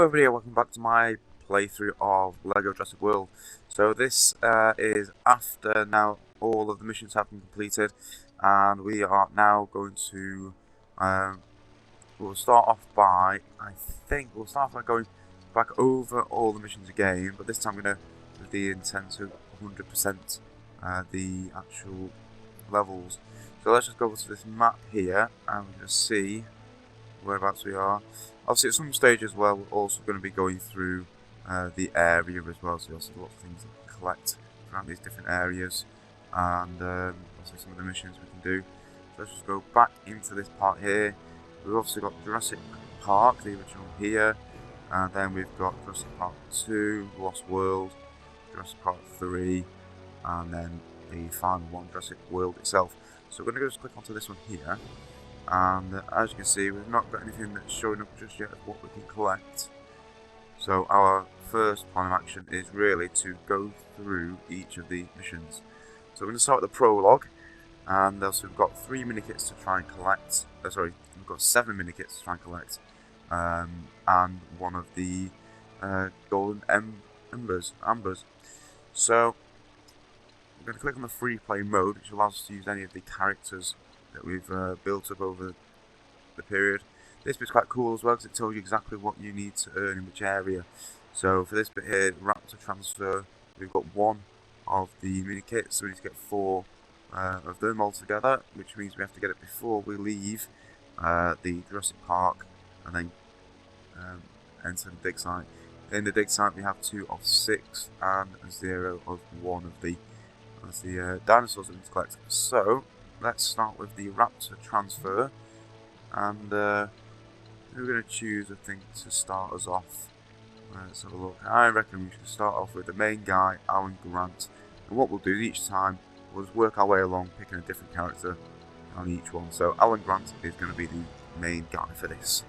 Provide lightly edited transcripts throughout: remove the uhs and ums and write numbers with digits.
Hello everybody, welcome back to my playthrough of LEGO Jurassic World. So this is after now all of the missions have been completed, and we are now going to, we'll start off by, going back over all the missions again, but this time I'm going to, with the intent to 100% the actual levels. So let's just go over to this map here, and we're going to see whereabouts we are. Obviously at some stage as well, we're also going to be going through the area as well, so there's lots of things that we can collect around these different areas, and also some of the missions we can do. So let's just go back into this part here. We've obviously got Jurassic Park, the original here, and then we've got Jurassic Park 2, Lost World, Jurassic Park 3, and then the final one, Jurassic World itself. So we're going to just click onto this one here. And as you can see, we've not got anything that's showing up just yet of what we can collect. So our first plan of action is really to go through each of the missions. So we're going to start with the prologue, and also we've got 3 mini-kits to try and collect. We've got 7 mini-kits to try and collect, and one of the golden ambers. So we're going to click on the free play mode, which allows us to use any of the characters that we've built up over the period. This bit's quite cool as well because it tells you exactly what you need to earn in which area. So for this bit here, Raptor transfer, we've got 1 of the mini kits, so we need to get 4 of them all together, which means we have to get it before we leave the Jurassic Park and then enter the dig site. In the dig site we have 2 of 6 and 0 of 1 of the dinosaurs that we need to collect. So let's start with the Raptor transfer, and we're going to choose a thing to start us off. Let's have a look. I reckon we should start off with the main guy, Alan Grant, and what we'll do each time, we'll just work our way along, picking a different character on each one. So Alan Grant is going to be the main guy for this.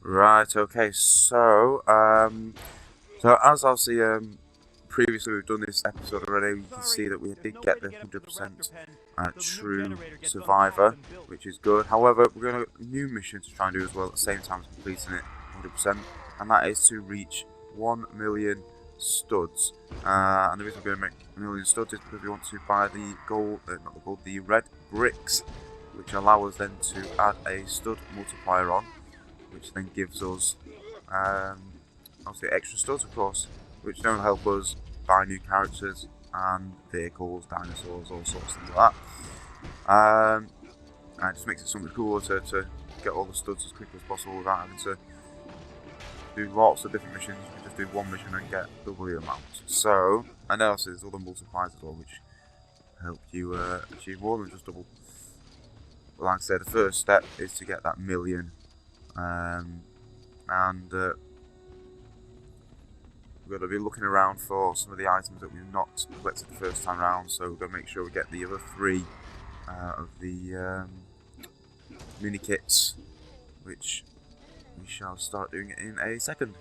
Right, okay, so as obviously previously we've done this episode already, you can see that we did get the 100% true survivor, which is good. However, we're going to a new mission to try and do as well at the same time as completing it 100%, and that is to reach 1 million studs. And the reason we're going to make 1 million studs is because we want to buy the the red bricks, which allow us then to add a stud multiplier on, which then gives us obviously extra studs, of course, which don't help us buy new characters and vehicles, dinosaurs, all sorts of things like that. And it just makes it something cooler to get all the studs as quickly as possible without having to do lots of different missions. You can just do one mission and get double the amount. So, and also there's other multipliers as well, which help you achieve more than just double. But like I said, the first step is to get that million. We're going to be looking around for some of the items that we've not collected the first time round, so we're going to make sure we get the other 3 of the mini kits, which we shall start doing it in a second.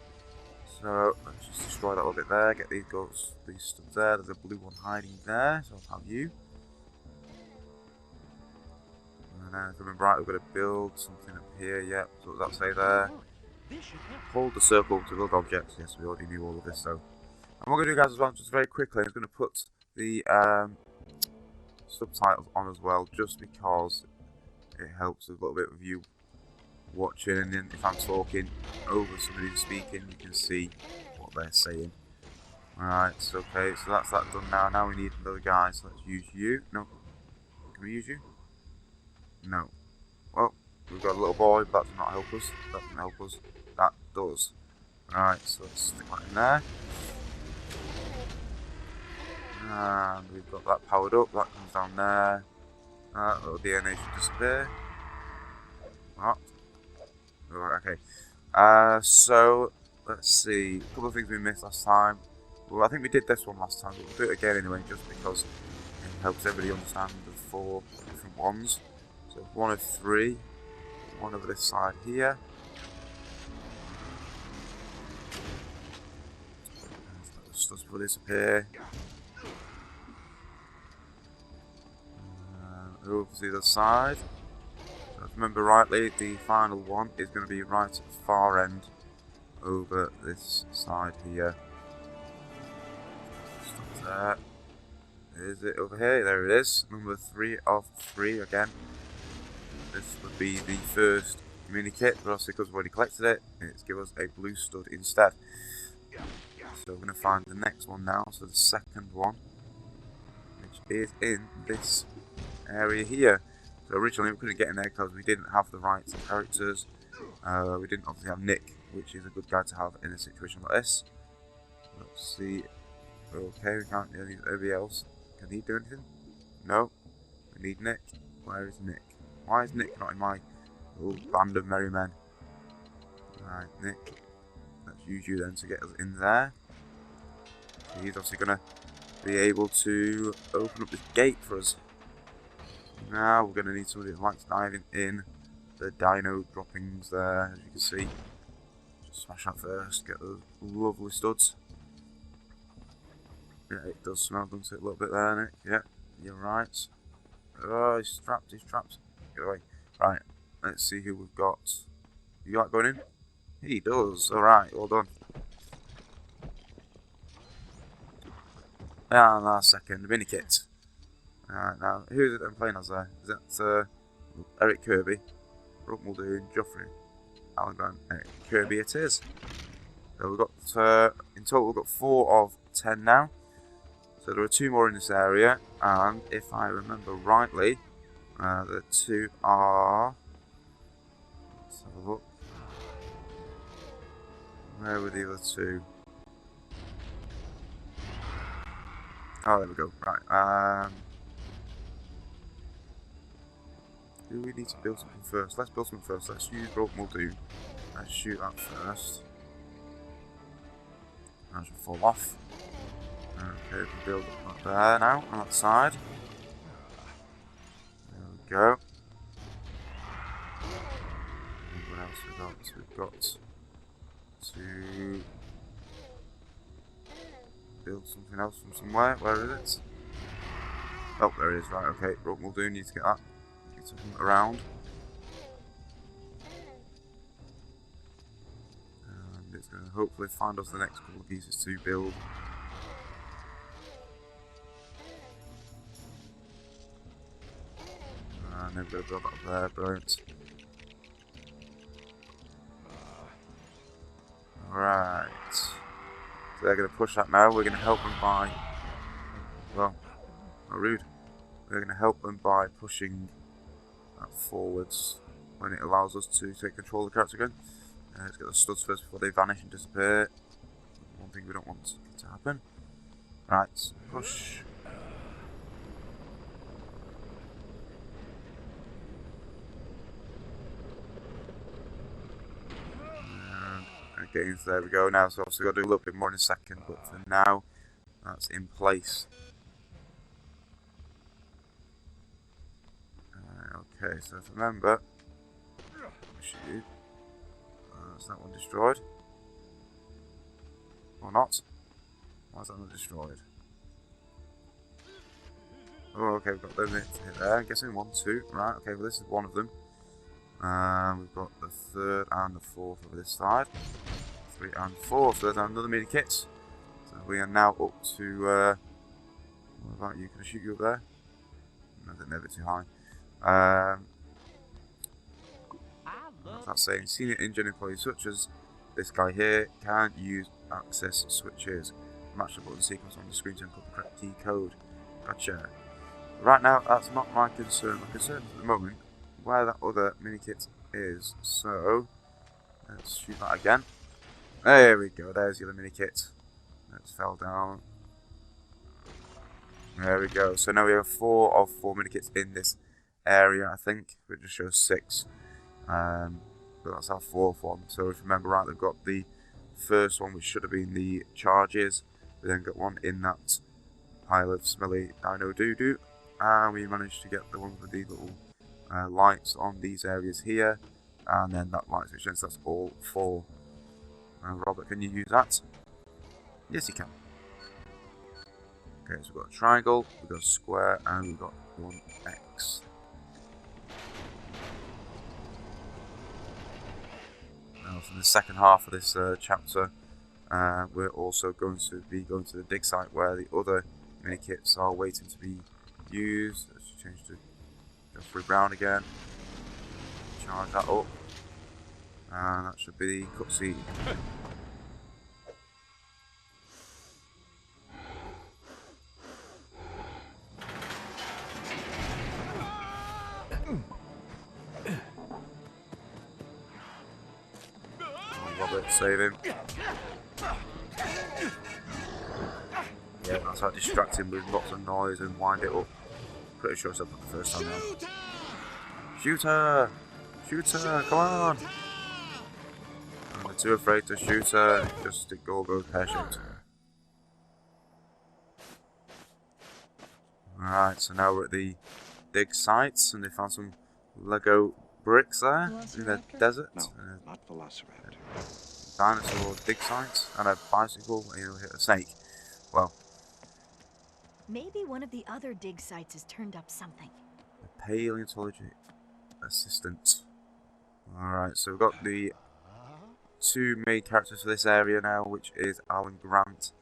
So let's just destroy that little bit there, get these stuff there. There's a blue one hiding there, so I'll have you. And then if I remember right, we're going to build something up here. Yep, so what does that say there? Hold the circle to build objects. Yes, we already knew all of this, so. And what we're going to do, guys, as well, just very quickly, is going to put the subtitles on as well, just because it helps a little bit with you watching, and then if I'm talking over somebody who's speaking, you can see what they're saying. Alright, so okay, so that's that done now. Now we need another guy, so let's use you. No, can we use you? No. Well, we've got a little boy, but that does not help us. That doesn't help us. That does. Alright, so let's stick that in there. And we've got that powered up. That comes down there. That little DNA should disappear. What? Alright, okay. So, let's see. A couple of things we missed last time. Well, I think we did this one last time, but we'll do it again anyway, just because it helps everybody understand the 4 different ones. So 1 of 3. one over this side here. Let the studs disappear. Over to the other side. So if I remember rightly, the final one is going to be right at the far end over this side here. Stop there. Is it over here? There it is. Number 3 of 3 again. This would be the first mini kit, but also because we've already collected it, it's give us a blue stud instead. So we're going to find the next one now, so the second one, which is in this area here. So originally we couldn't get in there because we didn't have the right characters. We didn't obviously have Nick, which is a good guy to have in a situation like this. Let's see. Okay, we can't do anybody else. Can he do anything? No. We need Nick. Where is Nick? Why is Nick not in my little band of merry men? Right, Nick. Let's use you then to get us in there. So he's obviously going to be able to open up this gate for us. Now we're going to need somebody who likes diving in the dino droppings there, as you can see. Just smash that first, get those lovely studs. Yeah, it does smell, doesn't it, a little bit there, Nick? Yeah, you're right. Oh, he's trapped, Get away. Right, let's see who we've got. You like going in? He does, alright, well done. And our second mini kit. Alright, now, who is it I'm playing as there? Is that Eric Kirby, Brooke Muldoon, Joffrey, Alan Grant, Eric Kirby it is. So we've got, in total we've got 4 of 10 now. So there are 2 more in this area, and if I remember rightly, the 2 are... Let's have a look. Where were the other 2? Oh, there we go. Right. Do we need to build something first? Let's build something first. Let's use Broke Muldoon. Let's shoot that first. That should fall off. Okay, we can build up there now, on that side. There we go. And what else we got? So we've got to build something else from somewhere. Where is it? Oh, there it is. Right, okay. Broke Muldoon, need to get that. Get something around. And it's going to hopefully find us the next couple of pieces to build. And then we're going to build that up there, brilliant. Alright. So they're going to push that now, we're going to help them by... Well, not rude. We're going to help them by pushing that forwards when it allows us to take control of the character again. Let's get the studs first before they vanish and disappear. One thing we don't want to happen. Right, push. There we go now, so obviously we've got to do a little bit more in a second, but for now, that's in place. Okay, so if I remember, shoot, is that one destroyed? Or not? Why is that not destroyed? Oh, okay, we've got them hit there, I'm guessing 1, 2, right, okay, well this is one of them. We've got the 3rd and the 4th over this side. 3 and 4, so there's another mini kit. So we are now up to, what about you? Can I shoot you up there? No, they're never too high. What's that saying? Senior engine employees such as this guy here can't use access switches. Match the button sequence on the screen to encode the correct key code. Gotcha. Right now, that's not my concern. My concern is at the moment where that other mini kit is. So, let's shoot that again. There we go, there's the other mini kit. That fell down. There we go. So now we have 4 of 4 mini kits in this area, I think. It just shows 6. But that's our 4th one. So if you remember right, they've got the first one, which should have been the charges. We then got one in that pile of smelly dino doo-doo. And we managed to get the ones with the little lights on these areas here. and then that light switch, so that's all 4. Robert, can you use that? Yes, you can. Okay, so we've got a triangle, we've got a square, and we've got 1x. Now, for the second half of this chapter, we're also going to be going to the dig site where the other mini kits are waiting to be used. Let's change to Jeffrey Brown again. Charge that up, and that should be the cutscene. Robert, save him. Yeah, that's how to distract him with lots of noise and wind it up. Pretty sure it's up the first time now. Shoot her! Shoot her! Come on! And they're too afraid to shoot her. Just it all goes pear-shaped. Alright, so now we're at the dig sites, and they found some Lego bricks there in the desert. No, not Velociraptor. Dinosaur dig sites, and a bicycle, and you hit a snake. Well, maybe one of the other dig sites has turned up something. The paleontology assistant. Alright, so we've got the 2 main characters for this area now, which is Alan Grant,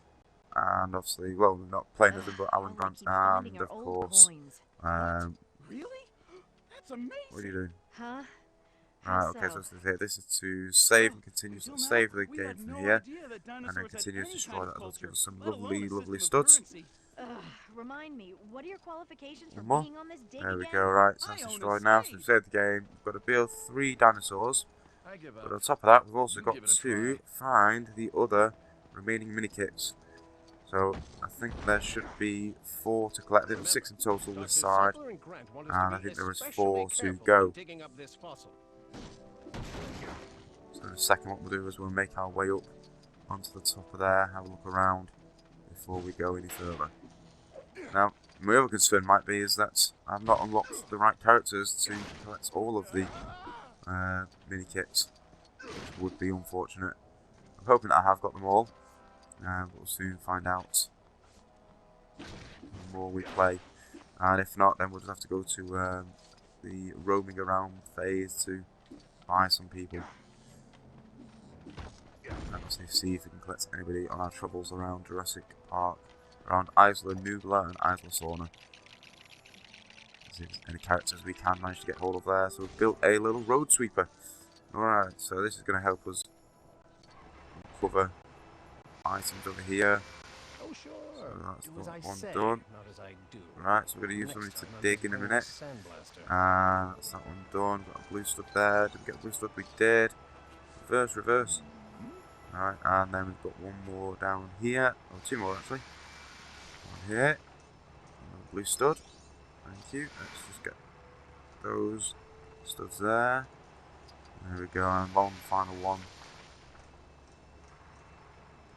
and obviously, well, we're not playing as him, but Alan Grant, and of course, Really? That's amazing. what are you doing? Huh? Alright, okay, so this is here. This is to save and continue to save the game from here, and then continue to destroy that. Let's give us some lovely studs. Remind me, what are your qualifications for One more. being on this dig There we again? go, right, so that's destroyed now. So we've saved the game. We've got to build 3 dinosaurs, but on top of that, we've also got to find the other remaining mini kits. So I think there should be 4 to collect. There were 6 in total this side, and I think there was 4 to go. So the second what we'll do is we'll make our way up onto the top of there, have a look around before we go any further. Now, my other concern might be is that I've not unlocked the right characters to collect all of the mini kits, which would be unfortunate. I'm hoping that I have got them all, but we'll soon find out the more we play. And if not, then we'll just have to go to the roaming around phase to buy some people. And see if we can collect anybody on our travels around Jurassic Park, around Isla Nublar and Isla Sorna. See if there's any characters we can manage to get hold of there. So we've built a little road sweeper. Alright, so this is going to help us uncover items over here. Oh, sure. So that's one done. Right, so we're going to use something to dig in a minute. That's that one done. Got a blue stud there. Did we get a blue stud? We did. Reverse. Alright, and then we've got one more down here. Oh, 2 more actually. One here. Another blue stud. Thank you. Let's just get those studs there. There we go, and one final one.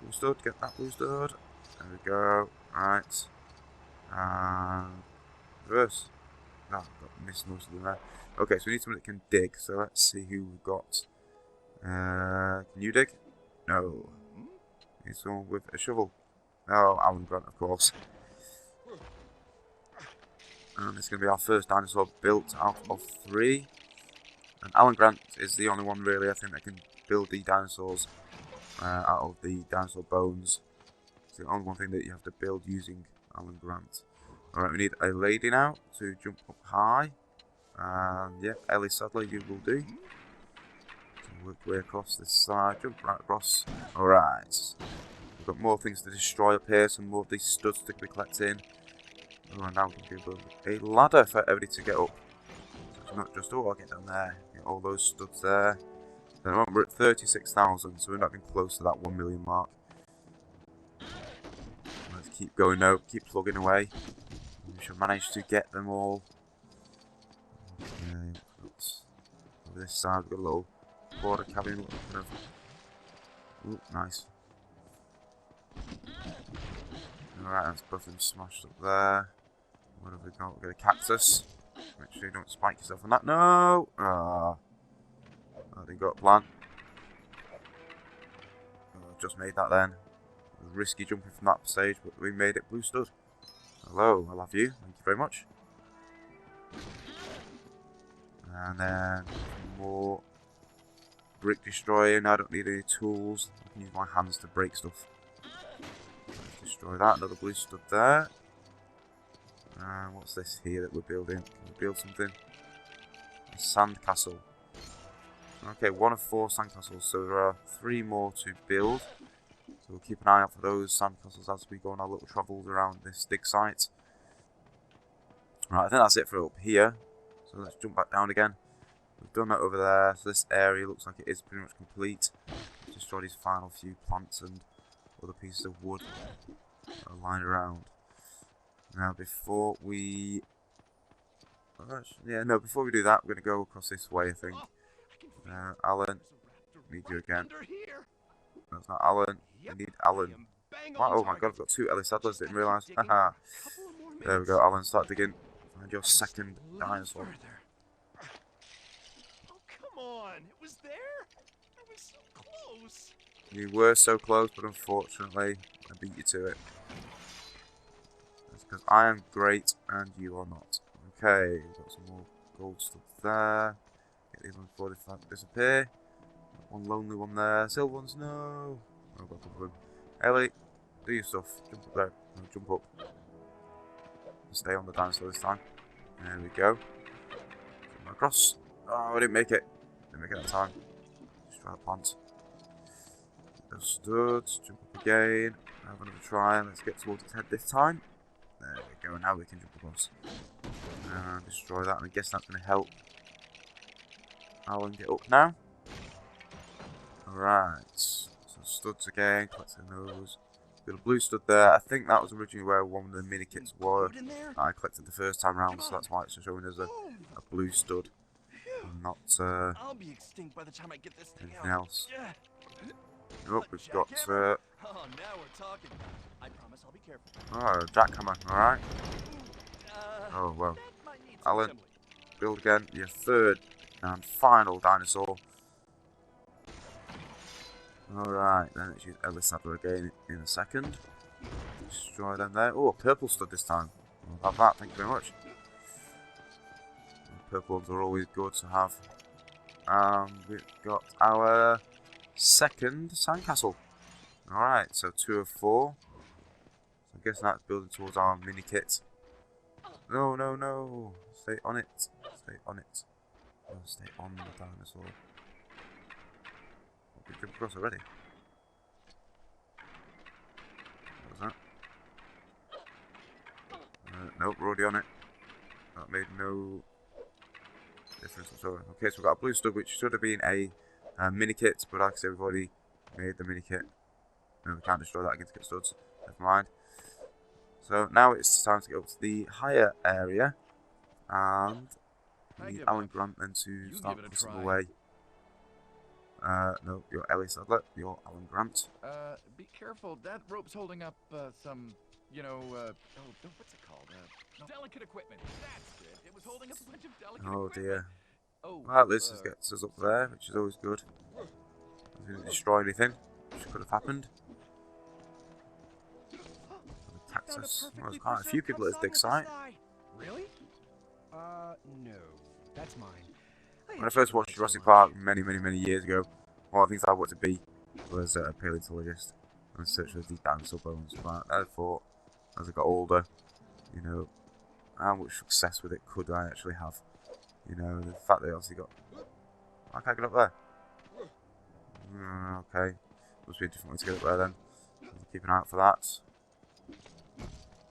Blue stud, get that blue stud. There we go. Right. And reverse. Oh, I've got missed most of them there. Okay, so we need someone that can dig. So let's see who we've got. Can you dig? No. Need someone with a shovel. Oh, Alan Grant, of course. And it's going to be our first dinosaur built out of 3. And Alan Grant is the only one really, I think, that can build the dinosaurs out of the dinosaur bones. It's the only one thing that you have to build using Alan Grant. Alright, we need a lady now to jump up high. And yeah, Ellie Sadler, you will do. Work your way across this side, jump right across. Alright. We've got more things to destroy up here, some more of these studs to be collecting. Oh, and now we can build a ladder for everybody to get up. So it's not just, oh, I'll get down there. Get all those studs there. Then we're at 36,000, so we're not even close to that 1 million mark. Let's keep going now, keep plugging away. We should manage to get them all. Okay, over this side we've got a little border cabin, kind of. Ooh, nice. Alright, that's both of them smashed up there. What have we got? We've got a cactus. Make sure you don't spike yourself on that. No! I didn't got a plan. Oh, just made that then. It was risky jumping from that stage, but we made it. Blue stud. Hello, I love you. Thank you very much. And then more brick destroying. I don't need any tools. I can use my hands to break stuff. Destroy that. Another blue stud there. And what's this here that we're building? Can we build something? A sand castle. Okay, 1 of 4 sand castles. So there are 3 more to build. So we'll keep an eye out for those sand castles as we go on our little travels around this dig site. Right, I think that's it for up here. So let's jump back down again. We've done that over there. So this area looks like it is pretty much complete. Destroy these final few plants and other pieces of wood that are lying around. Now before we... before we do that, we're going to go across this way, I think. Alan, need you again. That's not Alan. We need Alan. Wow, oh my god, I've got 2 Ellie Sadlers, didn't realise. Haha. There we go, Alan, start digging. Find your second dinosaur. Oh, come on. It was there? I was so close. You were so close, but unfortunately, I beat you to it. That's because I am great and you are not. Okay, we've got some more gold stuff there. Get these ones before they disappear. One lonely one there. Silver ones, no. Oh, I've got a couple of them. Ellie, do your stuff. Jump up there. No, jump up. Stay on the dinosaur this time. There we go. Jump across. Oh, I didn't make it. Didn't make it that time. Just try the plant. Those studs. Jump up again. Have another try. Let's get towards its head this time. There we go. Now we can jump across. And destroy that. And I guess that's going to help Alan get up now. Alright. So studs again. Collecting those. Got a blue stud there. I think that was originally where one of the mini kits were. I collected the first time round, so that's why it's showing as a blue stud. And not I'll be extinct by the time I get this thing anything out. else. Oh, we've got Oh, now we're talking. I promise I'll be careful. oh, jackhammer, alright. Oh well. Alan, build again, your third and final dinosaur. Alright, then let's use Ellis Sadler again in a second. Destroy them there. Oh, purple stud this time. I'll have that, thank you very much. Purple ones are always good to have. We've got our second sandcastle. Alright, so 2 of 4. So I guess that's building towards our mini kit. No, no, no. Stay on it. Stay on it. Oh, stay on the dinosaur. We jumped across already. What was that? Nope, we're already on it. That made no difference whatsoever. Okay, so we've got a blue stud, which should have been a mini kit, but like I said, we've already made the mini kit. No, we can't destroy that against get studs. Never mind. So now it's time to go up to the higher area, and we need Alan Grant then to start pushing away. No, you're Ellie Sadler. You're Alan Grant. Be careful. That rope's holding up some, what's it called? Delicate equipment. That's it. It was holding up a bunch of delicate Oh equipment. dear. Oh, Well, this gets us up there, which is always good. We didn't destroy anything, which could have happened. Attacked us. Well, there's quite a few people at this dig site. Really? No. That's mine. When I first watched Jurassic Park many years ago, one of the things I wanted to be was a paleontologist and search for these dinosaur bones. But I thought, as I got older, you know, how much success with it could I actually have? You know, the fact that I obviously got... I can't get up there. Okay, must be a different way to get up there then. So keep an eye out for that.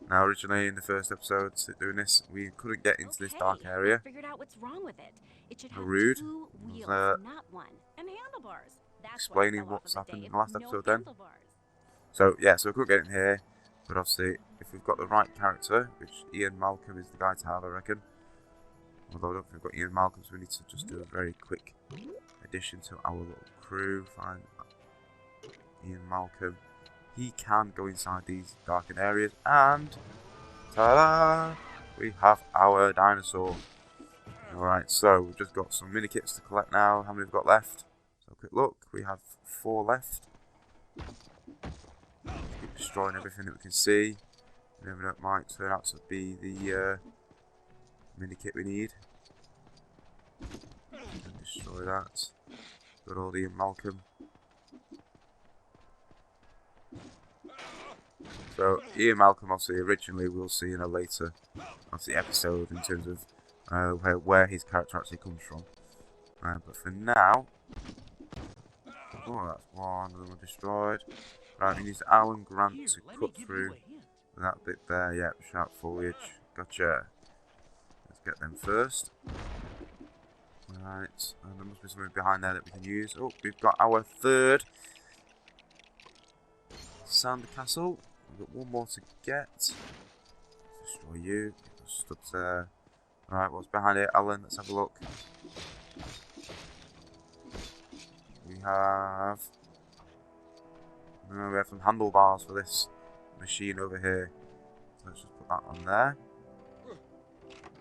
Now, originally in the first episode doing this, we couldn't get into this dark area. Figured out what's wrong with it. It should have Rude. 2 wheels, not 1, and handlebars. That's Explaining what what's happened day in the last no episode then. handlebars. So yeah, so we couldn't get in here, but obviously if we've got the right character, which Ian Malcolm is the guy to have, I reckon. Although I don't think we've got Ian Malcolm, so we need to just do a very quick addition to our little crew. Find Ian Malcolm. He can go inside these darkened areas, and ta-da! We have our dinosaur. Alright, so we've just got some mini kits to collect now. How many have we got left? So a quick look, we have 4 left. Keep destroying everything that we can see. You never know, it might turn out to be the mini kit we need. And destroy that. Good old Ian Malcolm. So Ian Malcolm, obviously, originally we'll see in a later episode in terms of where his character actually comes from. But for now, oh, that's one. Another one destroyed. Right, we use Alan Grant to cut through that bit there. Yep, sharp foliage. Gotcha. Let's get them first. Right, and there must be something behind there that we can use. Oh, we've got our third sand castle. We've got one more to get. Let's destroy you. Get those studs there. Alright, what's behind it, Alan? Let's have a look. We have some handlebars for this machine over here. So let's just put that on there.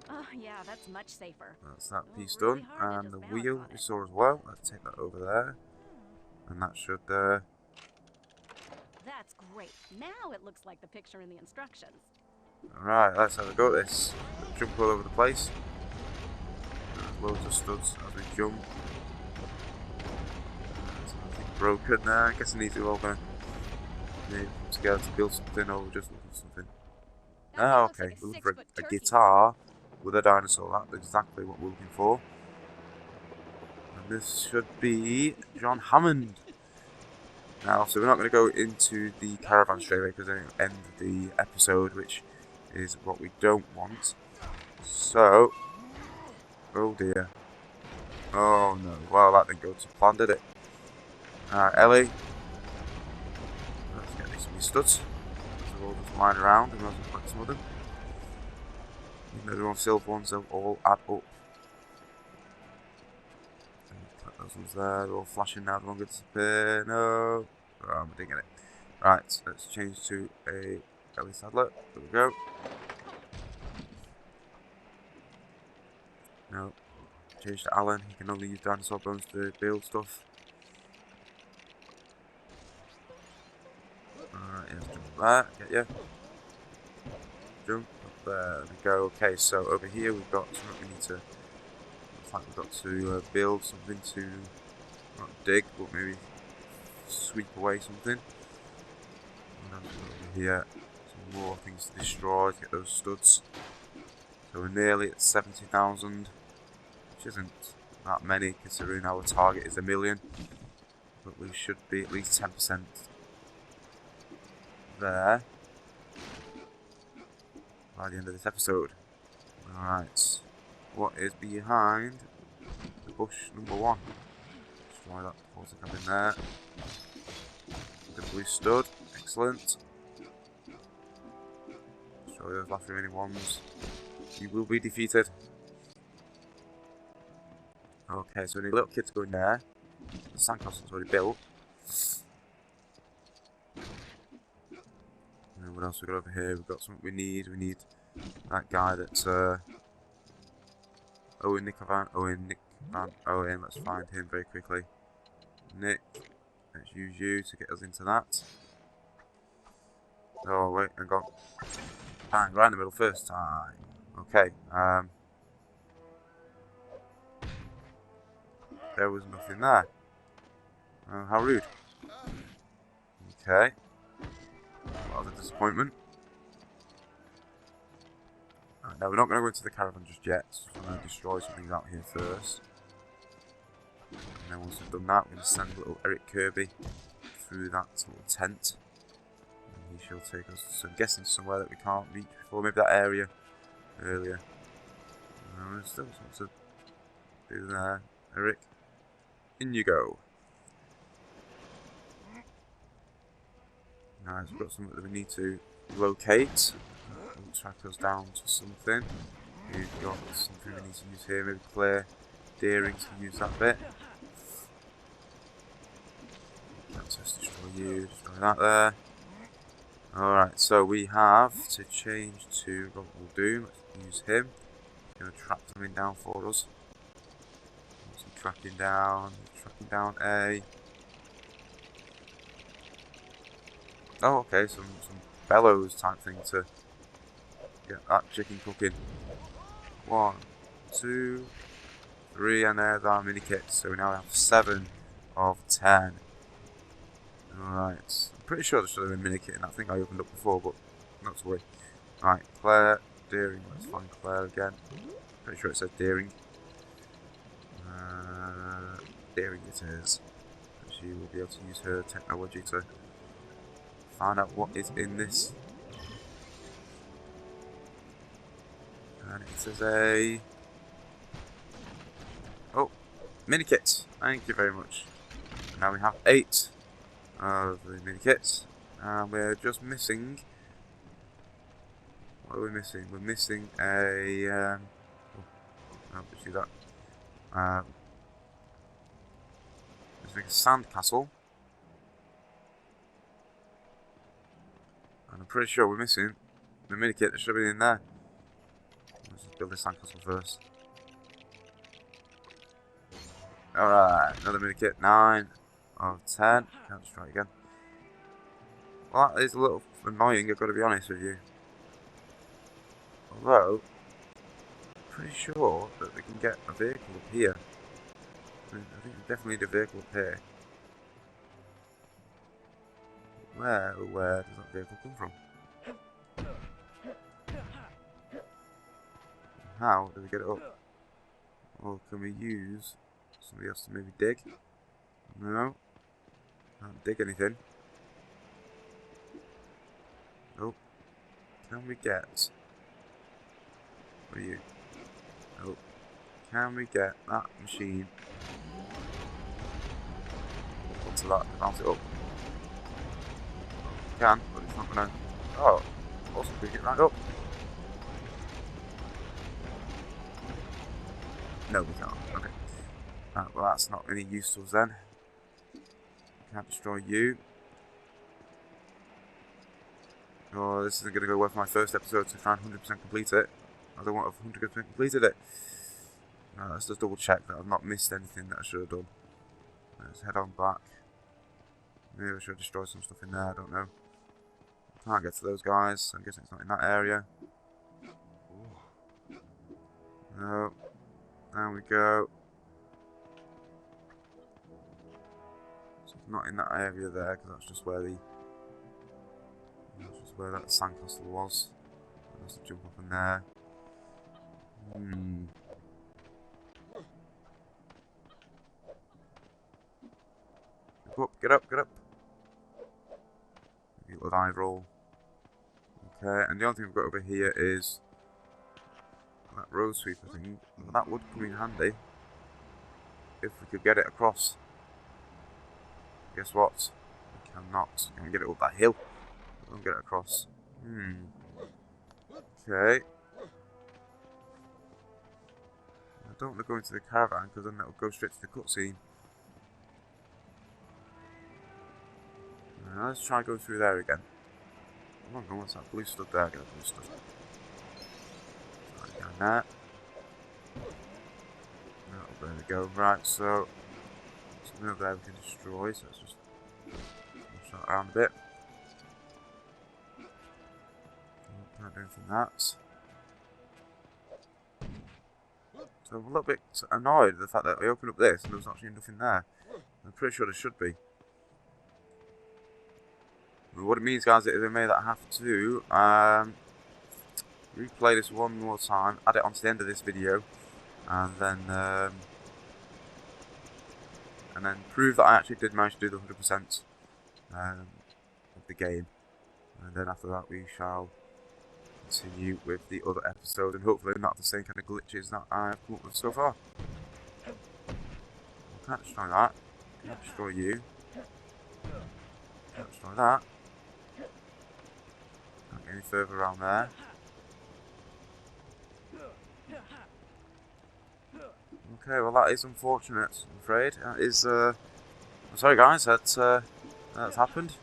Oh, yeah, that's much safer. That's that piece Really done. hard to And the just wheel balance on we it. saw as well. Let's take that over there. And that should That's great. Now it looks like the picture in the instructions. Alright, let's have a go at this. Jump all over the place. There's loads of studs as we jump. There's nothing broken there. I guess these are all going to come together to build something, or we're just looking for something. That Oh, looks okay. like We're looking for six-foot a turkey. guitar with a dinosaur. That's exactly what we're looking for. And this should be John Hammond. Now, so we're not going to go into the caravan straight away because then it'll end the episode, which is what we don't want. So, oh dear. Oh no, well that didn't go to plan, did it? Alright, Ellie. Let's get these studs. They're all just lying around, and we'll collect some of them. Even though they're all silver ones, they'll all add up. Collect those ones there, they're all flashing now, they're all going to disappear. No. Oh, I'm digging it. Right, let's change to a Ellie Sadler. There we go. No. Change to Alan. He can only use dinosaur bones to build stuff. Alright, yeah, jump there. Get you. Jump up there. There we go. Okay, so over here we've got something we need to. Looks like we've got to build something to. Not dig, but maybe sweep away something. And over here, some more things to destroy to get those studs. So we're nearly at 70,000. Which isn't that many considering our target is 1 million, but we should be at least 10% there by the end of this episode. Alright, what is behind the bush number 1? Destroy that water cabin there. The blue stud, excellent. Destroy those last remaining ones. You will be defeated. Okay, so we need a little kid to go in there. The sandcastle's already built. And what else we got over here? We've got something we need. We need that guy that's Nick Van Owen. Let's find him very quickly. Nick, let's use you to get us into that. Oh wait, I got bang right in the middle first time. Okay, there was nothing there. Oh, how rude. Okay. What a disappointment. Right, now we're not going to go into the caravan just yet. I'm going to destroy some things out here first. And then once we've done that, we're going to send little Eric Kirby through that little tent. And he shall take us, so I'm guessing somewhere that we can't reach before. Maybe that area earlier. There's still something to do there. Eric, in you go. Nice, we've got something that we need to locate. We'll track us down to something. We've got something we need to use here. Maybe Claire Deering to use that bit. Let's just destroy you, destroy that there. Alright, so we have to change to what we'll do. Let's use him. Gonna track something down for us. Some tracking down A. Oh, okay, some bellows type thing to get that chicken cooking. 1, 2, 3, and there's our mini kits. So we now have 7 of 10. Alright, I'm pretty sure there should have been a mini kit in that thing I opened up before, but not to worry. Right, Claire, Deering, let's find Claire again. Pretty sure it says Deering. Deering it is. She will be able to use her technology to find out what is in this. And it says a... Oh, mini kits. Thank you very much. And now we have 8 of the mini kits. And we're just missing... What are we missing? We're missing a... oh, let's do that. Missing a sandcastle. And I'm pretty sure we're missing the mini kit that should be in there. Let's just build this sandcastle first. Alright, another mini kit. 9 of 10. Let's try it again. Well, that is a little annoying, I've got to be honest with you. Although, I'm pretty sure that we can get a vehicle up here. I think we definitely need a vehicle up here. Where does that vehicle come from? How do we get it up? Or can we use somebody else to maybe dig? No. Can't dig anything. Oh. Can we get... What are you? Oh. Can we get that machine onto that to bounce it up? Can, but it's not gonna... Oh. Also pick it right up. No, we can't. Okay. Right, well, that's not any use to us then. Can't destroy you. Oh, this isn't going to go well for my first episode to try and 100% complete it. I don't want to have 100% completed it. Let's just double check that I've not missed anything that I should have done. Let's head on back. Maybe I should destroy some stuff in there, I don't know. I can't get to those guys, I'm guessing it's not in that area. No. There we go. So it's not in that area there, because that's just where the... That's just where that sandcastle was. Let's jump up in there. Get up, get up. Maybe a little dive roll. Okay, and the only thing we've got over here is that road sweeper thing. That would come in handy if we could get it across. Guess what? We cannot. Can we get it up that hill? We can't get it across. Okay. I don't want to go into the caravan because then it'll go straight to the cutscene. Let's try going through there again. Come on, what's that blue stuff there? Get that blue stuff. Right, down there. Oh, there we go. Right, so something over there we can destroy. So let's just push that around a bit. Can't do anything that. So I'm a little bit annoyed at the fact that I opened up this and there's actually nothing there. I'm pretty sure there should be. What it means, guys, is I may have to replay this one more time, add it onto the end of this video, and then prove that I actually did manage to do the 100% of the game. And then after that, we shall continue with the other episodes, and hopefully not the same kind of glitches that I've come up with so far. I can't destroy that. Can't destroy you. Can't destroy that. Can't get any further around there. Okay, well that is unfortunate, I'm afraid. That is, I'm sorry guys, that's happened.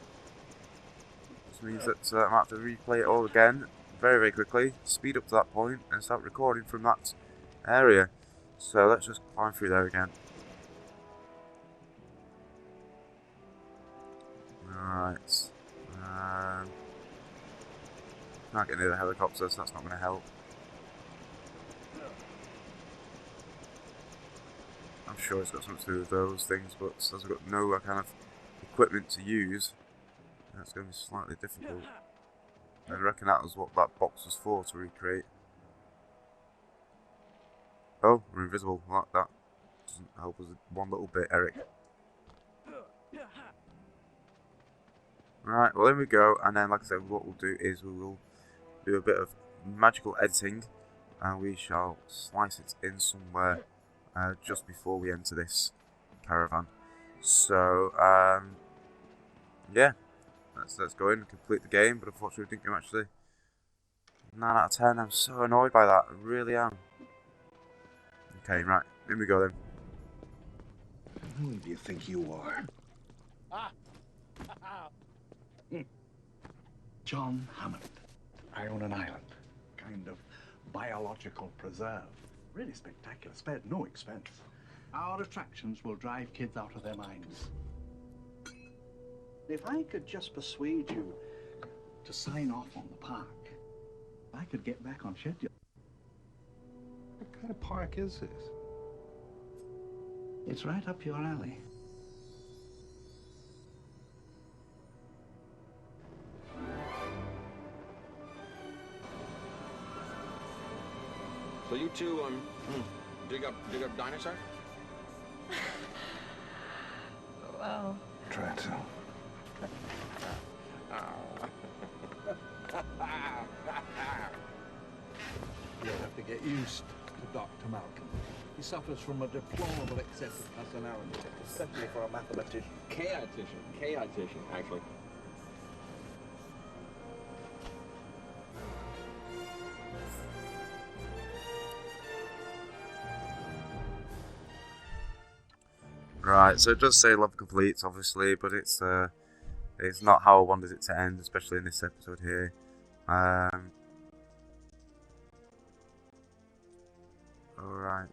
This means that I might have to replay it all again, very, very quickly, speed up to that point, and start recording from that area. So let's just climb through there again. Alright. Can't get near the helicopter, so that's not going to help. I'm sure it's got something to do with those things, but as I've got no kind of equipment to use, that's going to be slightly difficult. I reckon that was what that box was for, to recreate. Oh, we're invisible. Well, that doesn't help us one little bit, Eric. Right, well, there we go. And then, like I said, what we'll do is we will do a bit of magical editing, and we shall slice it in somewhere just before we enter this caravan. So, yeah, let's go in and complete the game. But unfortunately, we didn't get actually 9 out of 10. I'm so annoyed by that. I really am. Okay, right, in we go then. Who do you think you are? John Hammond. I own an island, kind of biological preserve. Really spectacular, spared no expense. Our attractions will drive kids out of their minds. If I could just persuade you to sign off on the park, I could get back on schedule. What kind of park is this? It's right up your alley. So you two dig up dinosaurs? Well, Try to. You'll have to get used to Dr. Malcolm. He suffers from a deplorable excess of personality, especially for a mathematician. Chaotician, actually. Right, so it does say level complete, obviously, but it's not how I wanted it to end, especially in this episode here. Alright.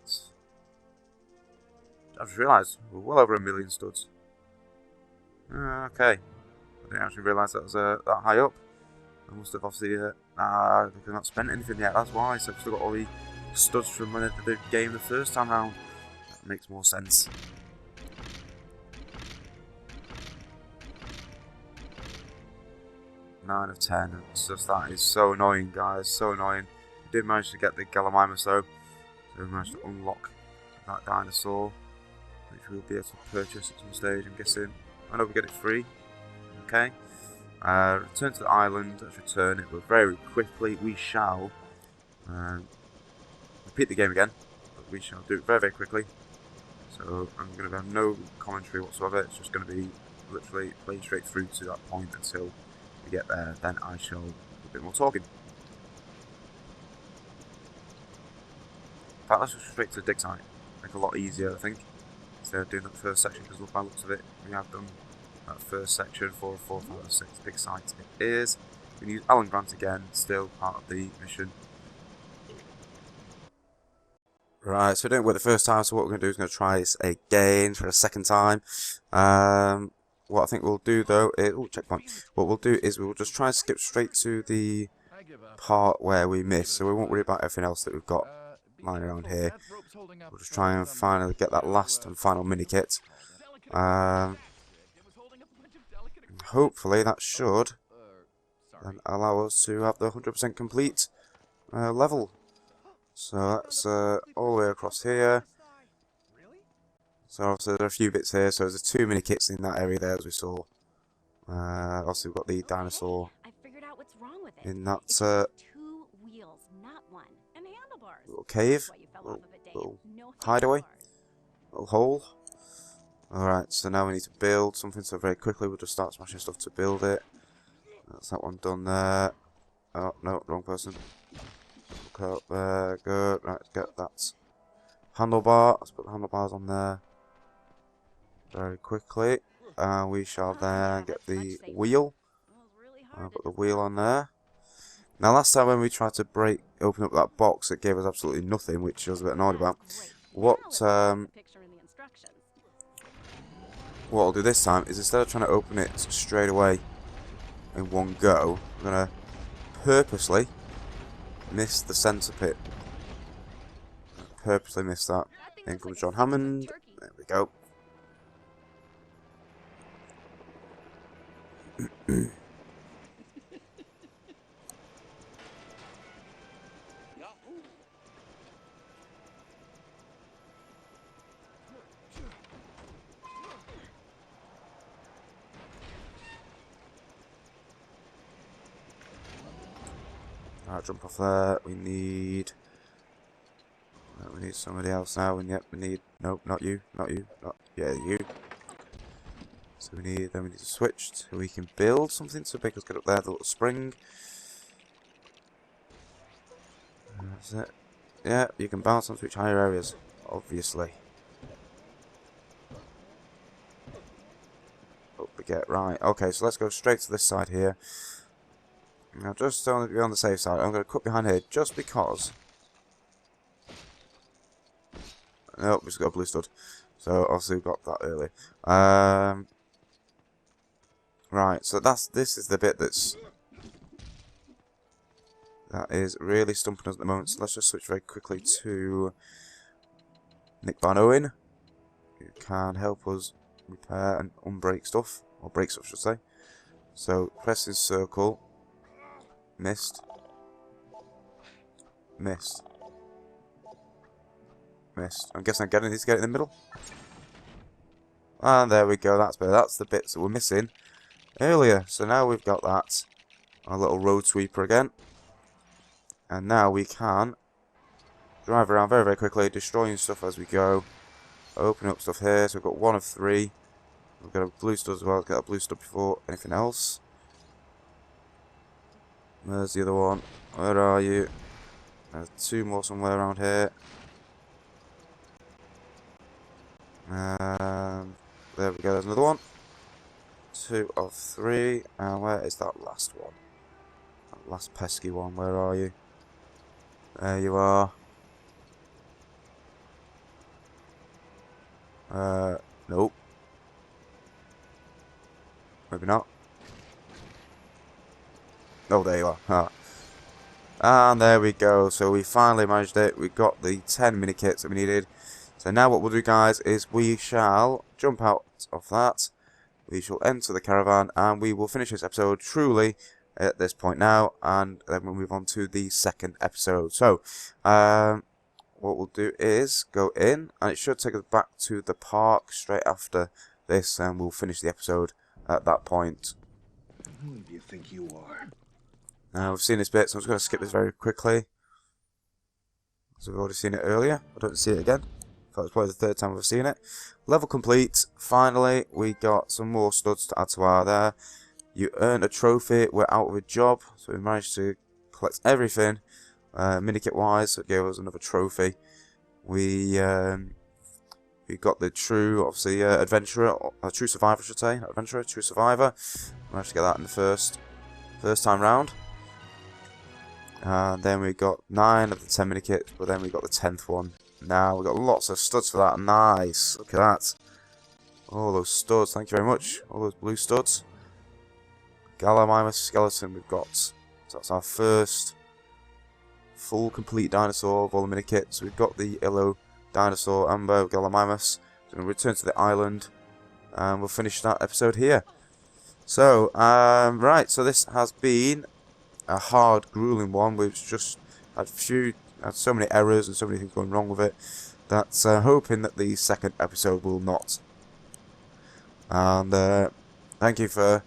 I've just realised we're well over 1 million studs. Okay. I didn't actually realise that was that high up. I must have obviously I've not spent anything yet, that's why. So I've still got all the studs from when I did the game the first time round. That makes more sense. Nine of 10. It's just that is so annoying, guys. So annoying. We did manage to get the Gallimimus though. So we managed to unlock that dinosaur, which we'll be able to purchase at some stage, I'm guessing. I know we get it free. Okay. Return to the island. Let's return it, but very quickly we shall repeat the game again. But we shall do it very, very quickly. So I'm going to have no commentary whatsoever. It's just going to be literally playing straight through to that point until we get there. Then I shall do a bit more talking. In fact, let's just straight to the dig site. Make it a lot easier, I think, instead of doing that first section, because look, by the looks of it, we have done that first section for 4, 5, 6 dig sites. It is. We can use Alan Grant again, still part of the mission. Right, so we didn't work the first time, so what we're going to do is going to try this again for a second time. What I think we'll do though is, checkpoint. What we'll do is we'll just try and skip straight to the part where we missed, so we won't worry about everything else that we've got lying around here. We'll just try and finally get that last and final mini kit. Hopefully that should then allow us to have the 100% complete level. So that's all the way across here. So obviously there are a few bits here, so there's 2 mini kits in that area there as we saw. Also we've got the dinosaur in that little cave, little hideaway, little hole. Alright, so now we need to build something, so very quickly we'll just start smashing stuff to build it. That's that one done there. Oh no, wrong person. Look up there, good. Right, get that handlebar. Let's put the handlebars on there very quickly. We shall then get the wheel. Put the wheel on there. Now last time when we tried to open up that box, it gave us absolutely nothing, which I was a bit annoyed about. What I'll do this time is, instead of trying to open it straight away in one go, I'm going to purposely miss the centre pit. Purposely miss that. In comes John Hammond. There we go. Alright, jump off there. We need somebody else now, and yep, we need, nope, not you, yeah, you. So we need to switch so we can build something to make us get up there, the little spring. That's it. Yeah, you can bounce on switch higher areas, obviously. Don't forget, right, okay, so let's go straight to this side here. Now, just to be on the safe side, I'm going to cut behind here just because. Nope, we've just got a blue stud. So, obviously, we got that early. Right, so this is the bit that is really stumping us at the moment. So, let's just switch very quickly to Nick Van Owen, who can help us repair and unbreak stuff. Or break stuff, I should say. So, press his circle. Missed. Missed. Missed. I'm guessing I need to get it in the middle. And there we go, that's better. That's the bits that we're missing earlier. So now we've got that. Our little road sweeper again. And now we can drive around very, very quickly, destroying stuff as we go. Open up stuff here. So we've got 1 of 3. We've got a blue stud as well. Let's get a blue stud before anything else. There's the other one. Where are you? There's 2 more somewhere around here. There we go, there's another one. 2 of 3. And where is that last one? That last pesky one, where are you? There you are. Nope. Maybe not. Oh, there you are. Ah. And there we go. So we finally managed it. We got the 10 mini kits that we needed. So now what we'll do, guys, is we shall jump out of that. We shall enter the caravan, and we will finish this episode truly at this point now, and then we'll move on to the second episode. So, what we'll do is go in, and it should take us back to the park straight after this, and we'll finish the episode at that point. Who do you think you are? Now, we've seen this bit, so I'm just going to skip this very quickly. So we've already seen it earlier. I don't see it again. That was probably the 3rd time we've seen it. Level complete. Finally, we got some more studs to add to our there. You earned a trophy. We're out of a job, so we managed to collect everything, minikit wise. So it gave us another trophy. We got the true, obviously, adventurer, true survivor, I should say, not adventurer, true survivor. Managed to get that in the first time round. And then we got 9 of the 10 minikits, but then we got the 10th one. Now we got lots of studs for that. Nice. Look at that. All those studs. Thank you very much. All those blue studs. Gallimimus skeleton we've got. So that's our first full complete dinosaur of all the mini kits. We've got the yellow dinosaur Amber Gallimimus. So we'll return to the island and we'll finish that episode here. So, right. So this has been a hard, grueling one. We've just had so many errors and so many things going wrong with it. That's hoping that the second episode will not. And thank you for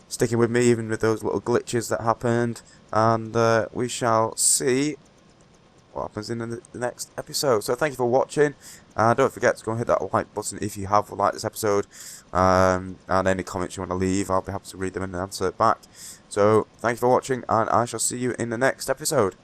sticking with me even with those little glitches that happened. And we shall see what happens in the next episode. So thank you for watching. And don't forget to go and hit that like button if you have liked this episode. And any comments you want to leave, I'll be happy to read them and answer it back. So thank you for watching, and I shall see you in the next episode.